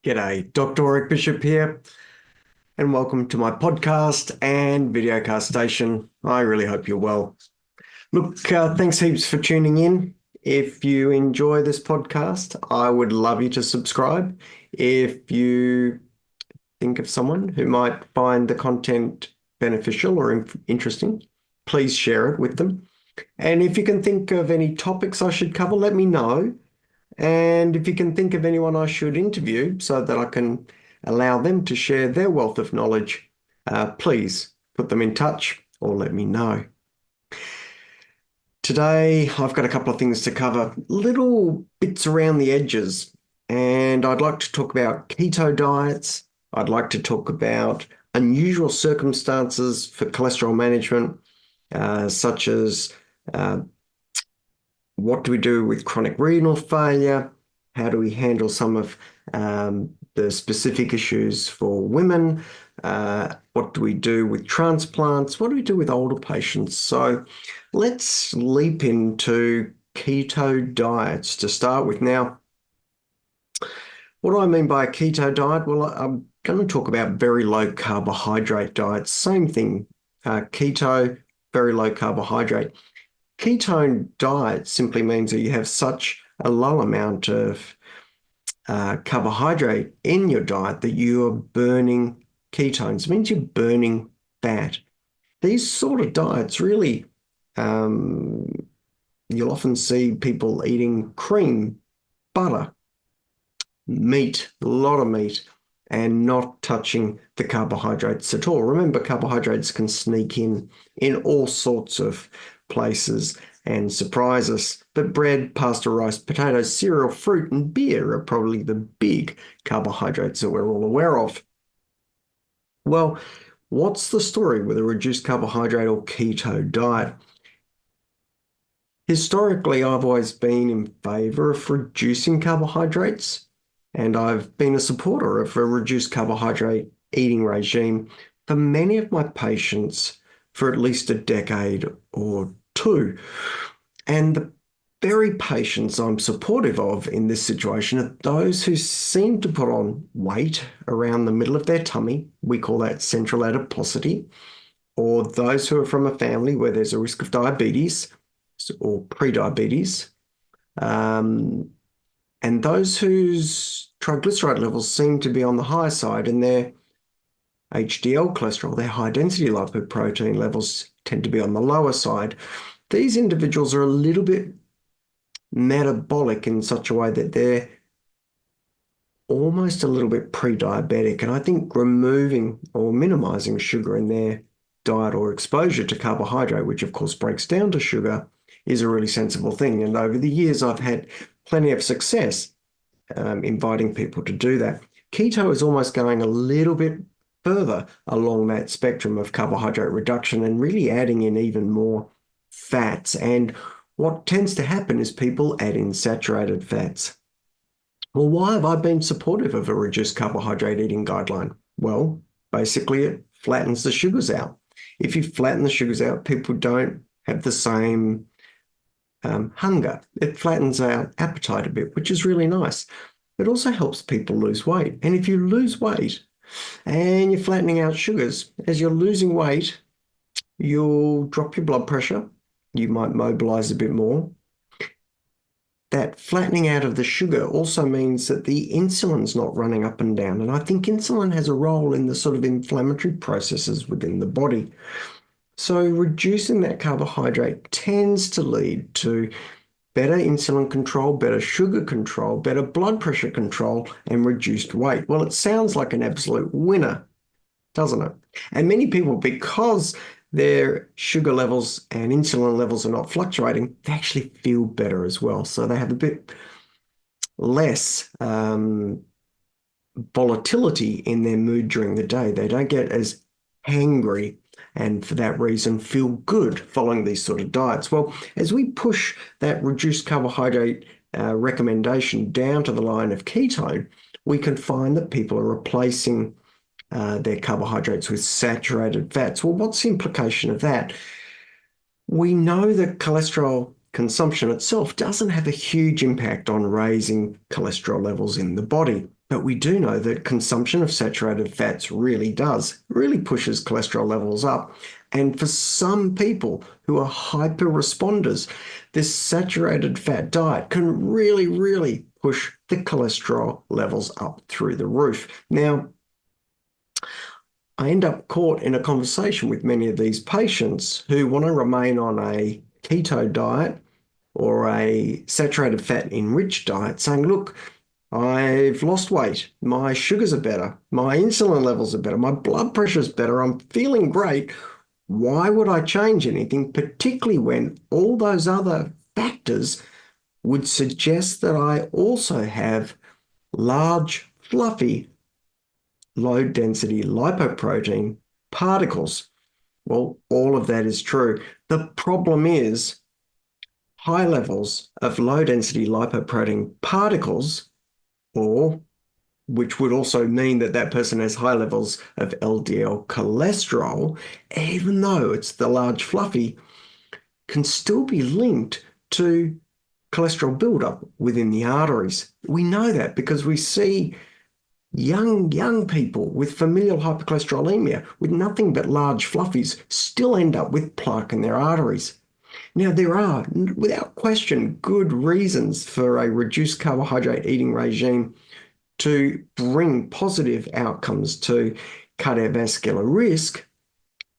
G'day, Doctor Warrick Bishop here, and welcome to my podcast and videocast station. I really hope you're well. Look, thanks heaps for tuning in. If you enjoy this podcast, I would love you to subscribe. If you think of someone who might find the content beneficial or interesting, please share it with them. And if you can think of any topics I should cover, let me know. And if you can think of anyone I should interview so that I can allow them to share their wealth of knowledge, please put them in touch or let me know. Today, I've got a couple of things to cover, little bits around the edges, and I'd like to talk about keto diets. I'd like to talk about unusual circumstances for cholesterol management, such as what do we do with chronic renal failure? How do we handle some of the specific issues for women? What do we do with transplants? What do we do with older patients? So let's leap into keto diets to start with. Now, what do I mean by a keto diet? Well, I'm going to talk about very low carbohydrate diets. Same thing, keto, very low carbohydrate. Ketone diet simply means that you have such a low amount of carbohydrate in your diet that you are burning ketones. It means you're burning fat. These sort of diets really, you'll often see people eating cream, butter, meat, a lot of meat, and not touching the carbohydrates at all. Remember, carbohydrates can sneak in all sorts of places and surprise us. But bread, pasta, rice, potatoes, cereal, fruit, and beer are probably the big carbohydrates that we're all aware of. Well, what's the story with a reduced carbohydrate or keto diet? Historically, I've always been in favor of reducing carbohydrates, and I've been a supporter of a reduced carbohydrate eating regime for many of my patients for at least a decade or two. And the very patients I'm supportive of in this situation are those who seem to put on weight around the middle of their tummy. We call that central adiposity. Or those who are from a family where there's a risk of diabetes or prediabetes. And those whose triglyceride levels seem to be on the high side, and their HDL cholesterol, their high-density lipoprotein levels tend to be on the lower side. These individuals are a little bit metabolic in such a way that they're almost a little bit pre-diabetic. And I think removing or minimizing sugar in their diet or exposure to carbohydrate, which of course breaks down to sugar, is a really sensible thing. And over the years, I've had plenty of success inviting people to do that. Keto is almost going a little bit further along that spectrum of carbohydrate reduction and really adding in even more fats. And what tends to happen is people add in saturated fats. Well, why have I been supportive of a reduced carbohydrate eating guideline? Well, basically it flattens the sugars out. If you flatten the sugars out, people don't have the same hunger. It flattens our appetite a bit, which is really nice. It also helps people lose weight. And if you lose weight and you're flattening out sugars, as you're losing weight, you'll drop your blood pressure. You might mobilize a bit more. That flattening out of the sugar also means that the insulin's not running up and down. And I think insulin has a role in the sort of inflammatory processes within the body. So reducing that carbohydrate tends to lead to better insulin control, better sugar control, better blood pressure control, and reduced weight. Well, it sounds like an absolute winner, doesn't it? And many people, because their sugar levels and insulin levels are not fluctuating, they actually feel better as well. So they have a bit less volatility in their mood during the day. They don't get as hangry and for that reason feel good following these sort of diets. Well, as we push that reduced carbohydrate recommendation down to the line of ketone, we can find that people are replacing their carbohydrates with saturated fats. Well, what's the implication of that? We know that cholesterol consumption itself doesn't have a huge impact on raising cholesterol levels in the body. But we do know that consumption of saturated fats really pushes cholesterol levels up. And for some people who are hyper responders, this saturated fat diet can really push the cholesterol levels up through the roof. Now, I end up caught in a conversation with many of these patients who want to remain on a keto diet or a saturated fat enriched diet, saying, look, I've lost weight, my sugars are better, my insulin levels are better, my blood pressure is better, I'm feeling great. Why would I change anything, particularly when all those other factors would suggest that I also have large, fluffy, low-density lipoprotein particles? Well, all of that is true. The problem is high levels of low-density lipoprotein particles, or which would also mean that that person has high levels of LDL cholesterol, even though it's the large fluffy, can still be linked to cholesterol buildup within the arteries. We know that because we see young people with familial hypercholesterolemia with nothing but large fluffies still end up with plaque in their arteries. Now, there are, without question, good reasons for a reduced carbohydrate eating regime to bring positive outcomes to cardiovascular risk,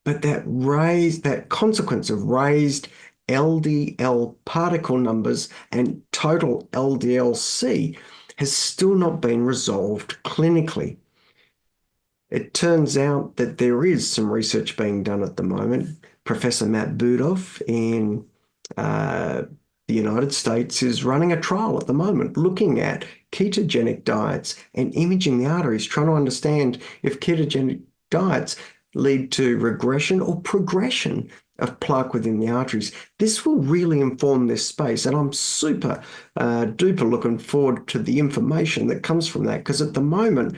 but that consequence of raised LDL particle numbers and total LDL-C has still not been resolved clinically. It turns out that there is some research being done at the moment. Professor Matt Budoff in the United States is running a trial at the moment looking at ketogenic diets and imaging the arteries, trying to understand if ketogenic diets lead to regression or progression of plaque within the arteries. This will really inform this space, and I'm super duper looking forward to the information that comes from that, because at the moment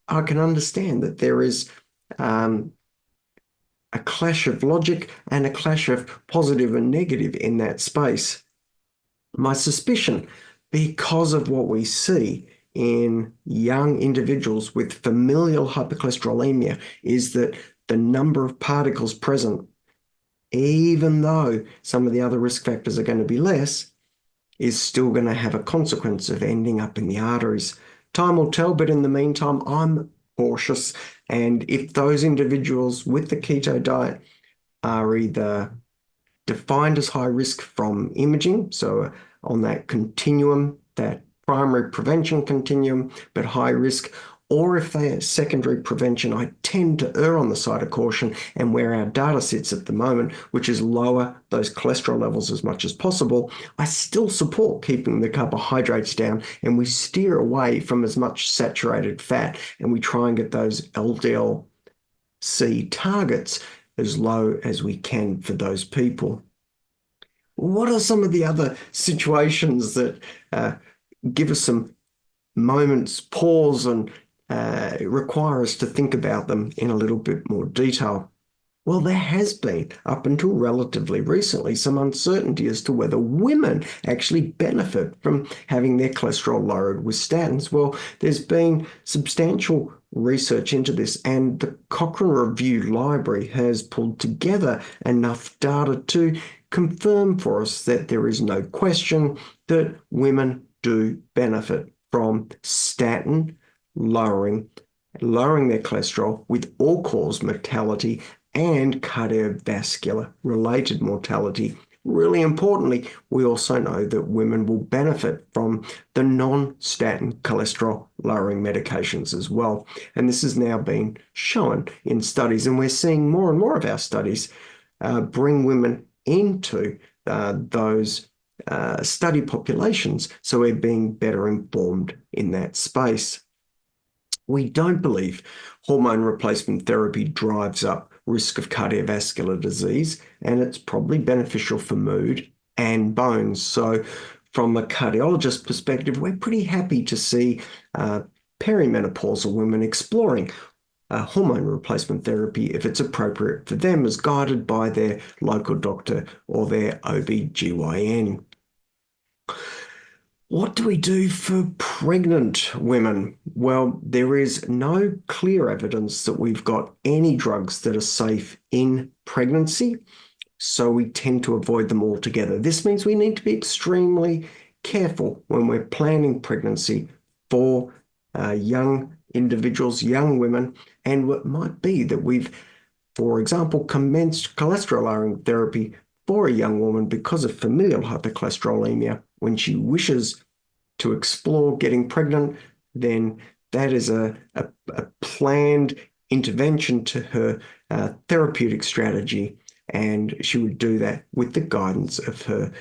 I can understand that there is a clash of logic and a clash of positive and negative in that space. My suspicion, because of what we see in young individuals with familial hypercholesterolemia, is that the number of particles present, even though some of the other risk factors are going to be less, is still going to have a consequence of ending up in the arteries. Time will tell, but in the meantime, I'm cautious. And if those individuals with the keto diet are either defined as high risk from imaging, so on that continuum, that primary prevention continuum, but high risk, or if they are secondary prevention, I tend to err on the side of caution, and where our data sits at the moment, which is lower those cholesterol levels as much as possible, I still support keeping the carbohydrates down, and we steer away from as much saturated fat, and we try and get those LDL-C targets as low as we can for those people. What are some of the other situations that give us some moments pause and require us to think about them in a little bit more detail? Well, there has been, up until relatively recently, some uncertainty as to whether women actually benefit from having their cholesterol lowered with statins. Well, there's been substantial research into this, and the Cochrane Review Library has pulled together enough data to confirm for us that there is no question that women do benefit from statin lowering their cholesterol with all-cause mortality and cardiovascular related mortality. Really importantly, we also know that women will benefit from the non-statin cholesterol lowering medications as well. And this has now been shown in studies, and we're seeing more and more of our studies bring women into those study populations, so we're being better informed in that space. We don't believe hormone replacement therapy drives up risk of cardiovascular disease, and it's probably beneficial for mood and bones. So from a cardiologist perspective, we're pretty happy to see perimenopausal women exploring hormone replacement therapy if it's appropriate for them, as guided by their local doctor or their OB/GYN. What do we do for pregnant women? Well, there is no clear evidence that we've got any drugs that are safe in pregnancy, so we tend to avoid them altogether. This means we need to be extremely careful when we're planning pregnancy for young individuals, young women, and what might be that we've, for example, commenced cholesterol-lowering therapy for a young woman because of familial hypercholesterolemia. When she wishes to explore getting pregnant, then that is a planned intervention to her therapeutic strategy, and she would do that with the guidance of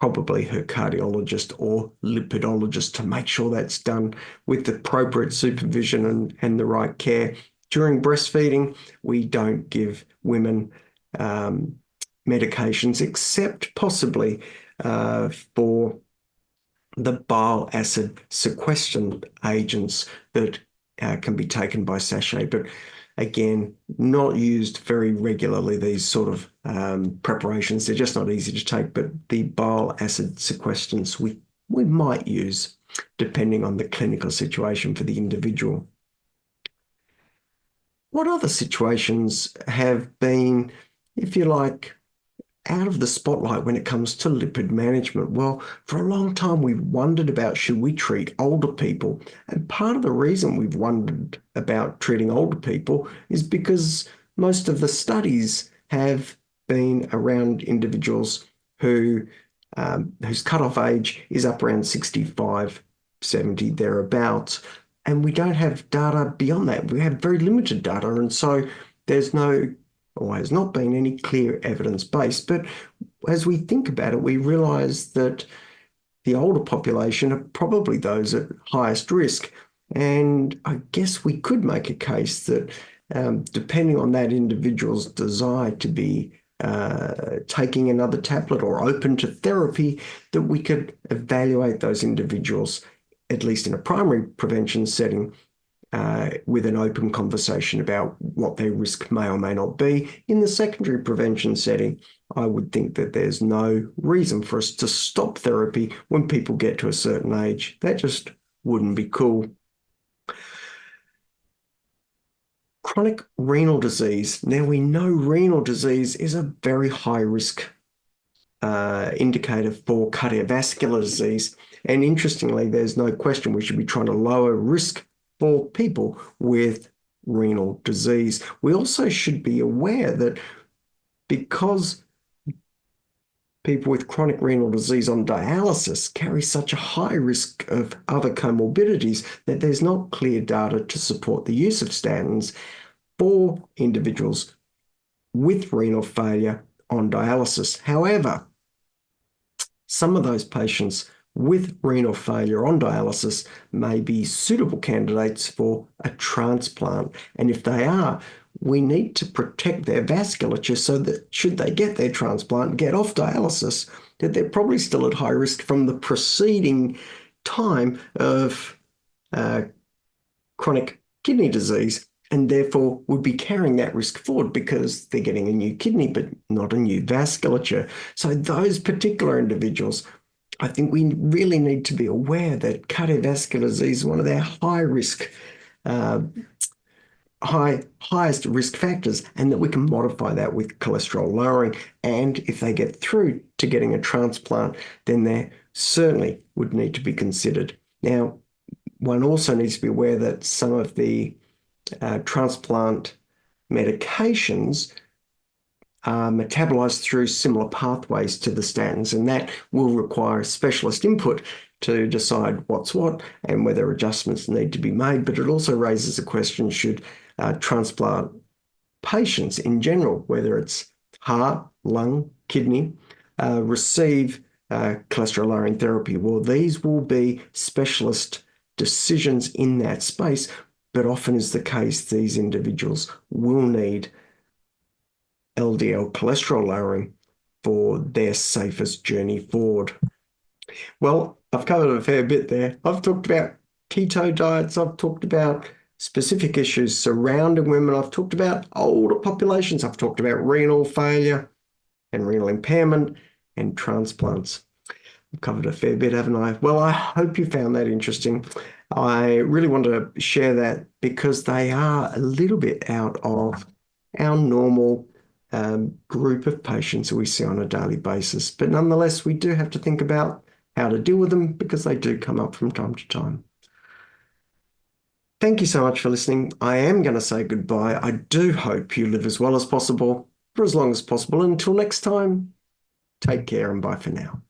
probably her cardiologist or lipidologist, to make sure that's done with the appropriate supervision and the right care. During breastfeeding, we don't give women medications except possibly for the bile acid sequestrant agents that can be taken by sachet, but again, not used very regularly, these sort of preparations. They're just not easy to take, but the bile acid sequestrants we might use depending on the clinical situation for the individual. What other situations have been, if you like, out of the spotlight when it comes to lipid management? Well, for a long time, we've wondered about, should we treat older people? And part of the reason we've wondered about treating older people is because most of the studies have been around individuals whose cutoff age is up around 65, 70, thereabouts. And we don't have data beyond that. We have very limited data. And so there's no, or has not been, any clear evidence base. But as we think about it, we realize that the older population are probably those at highest risk. And I guess we could make a case that depending on that individual's desire to be taking another tablet or open to therapy, that we could evaluate those individuals, at least in a primary prevention setting, with an open conversation about what their risk may or may not be. In the secondary prevention setting, I would think that there's no reason for us to stop therapy when people get to a certain age. That just wouldn't be cool. Chronic renal disease. Now, we know renal disease is a very high risk indicator for cardiovascular disease. And interestingly, there's no question we should be trying to lower risk for people with renal disease. We also should be aware that because people with chronic renal disease on dialysis carry such a high risk of other comorbidities, that there's not clear data to support the use of statins for individuals with renal failure on dialysis. However, some of those patients with renal failure on dialysis may be suitable candidates for a transplant. And if they are, we need to protect their vasculature so that should they get their transplant and get off dialysis, that they're probably still at high risk from the preceding time of chronic kidney disease, and therefore would be carrying that risk forward because they're getting a new kidney but not a new vasculature. So those particular individuals, I think we really need to be aware that cardiovascular disease is one of their high risk, highest risk factors, and that we can modify that with cholesterol lowering. And if they get through to getting a transplant, then they certainly would need to be considered. Now, one also needs to be aware that some of the transplant medications are metabolized through similar pathways to the statins, and that will require specialist input to decide what's what and whether adjustments need to be made. But it also raises the question, should transplant patients in general, whether it's heart, lung, kidney, receive cholesterol-lowering therapy? Well, these will be specialist decisions in that space, but often is the case, these individuals will need LDL cholesterol lowering for their safest journey forward. Well, I've covered a fair bit there. I've talked about keto diets. I've talked about specific issues surrounding women. I've talked about older populations. I've talked about renal failure and renal impairment and transplants. I've covered a fair bit, haven't I? Well, I hope you found that interesting. I really want to share that because they are a little bit out of our normal group of patients that we see on a daily basis. But nonetheless, we do have to think about how to deal with them because they do come up from time to time. Thank you so much for listening. I am going to say goodbye. I do hope you live as well as possible for as long as possible. Until next time, take care and bye for now.